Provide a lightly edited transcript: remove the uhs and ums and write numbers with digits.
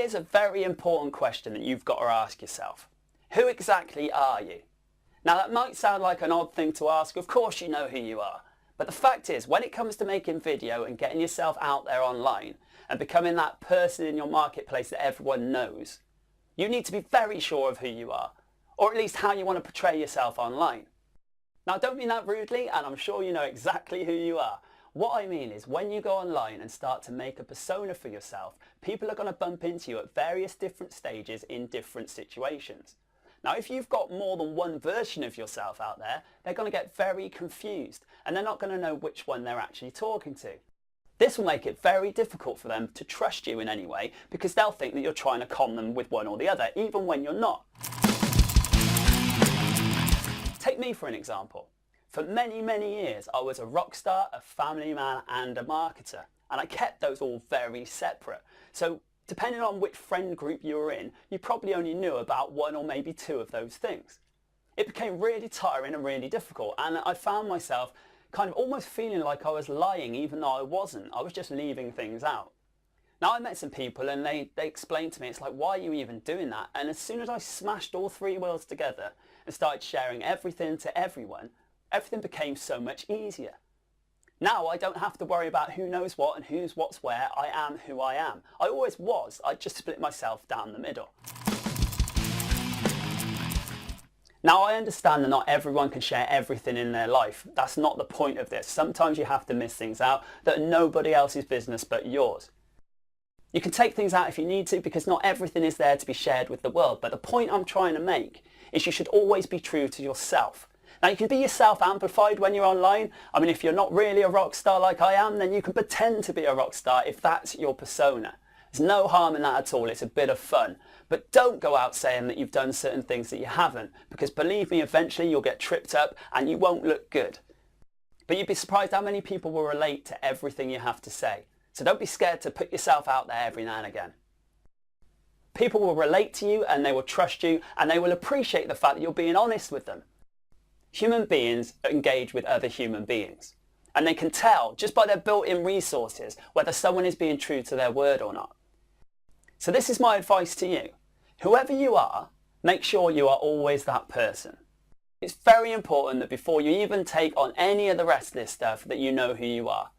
Here's a very important question that you've got to ask yourself. Who exactly are you? Now that might sound like an odd thing to ask, of course you know who you are. But the fact is, when it comes to making video and getting yourself out there online and becoming that person in your marketplace that everyone knows, you need to be very sure of who you are, or at least how you want to portray yourself online. Now I don't mean that rudely, and I'm sure you know exactly who you are. What I mean is when you go online and start to make a persona for yourself, people are going to bump into you at various different stages in different situations. Now if you've got more than one version of yourself out there, they're going to get very confused and they're not going to know which one they're actually talking to. This will make it very difficult for them to trust you in any way because they'll think that you're trying to con them with one or the other, even when you're not. Take me for an example. For many, many years, I was a rock star, a family man and a marketer, and I kept those all very separate. So depending on which friend group you were in, you probably only knew about one or maybe two of those things. It became really tiring and really difficult, and I found myself kind of almost feeling like I was lying even though I wasn't. I was just leaving things out. Now I met some people and they explained to me, it's like, why are you even doing that? And as soon as I smashed all three worlds together and started sharing everything to everyone, everything became so much easier. Now I don't have to worry about who knows what and who's what's where. I am who I am. I always was. I just split myself down the middle. Now I understand that not everyone can share everything in their life. That's not the point of this. Sometimes you have to miss things out that are nobody else's business but yours. You can take things out if you need to because not everything is there to be shared with the world. But the point I'm trying to make is you should always be true to yourself. Now you can be yourself amplified when you're online. I mean, if you're not really a rock star like I am, then you can pretend to be a rock star if that's your persona. There's no harm in that at all, it's a bit of fun. But don't go out saying that you've done certain things that you haven't, because believe me, eventually you'll get tripped up and you won't look good. But you'd be surprised how many people will relate to everything you have to say. So don't be scared to put yourself out there every now and again. People will relate to you and they will trust you and they will appreciate the fact that you're being honest with them. Human beings engage with other human beings, and they can tell just by their built-in resources whether someone is being true to their word or not. So this is my advice to you. Whoever you are, make sure you are always that person. It's very important that before you even take on any of the rest of this stuff that you know who you are.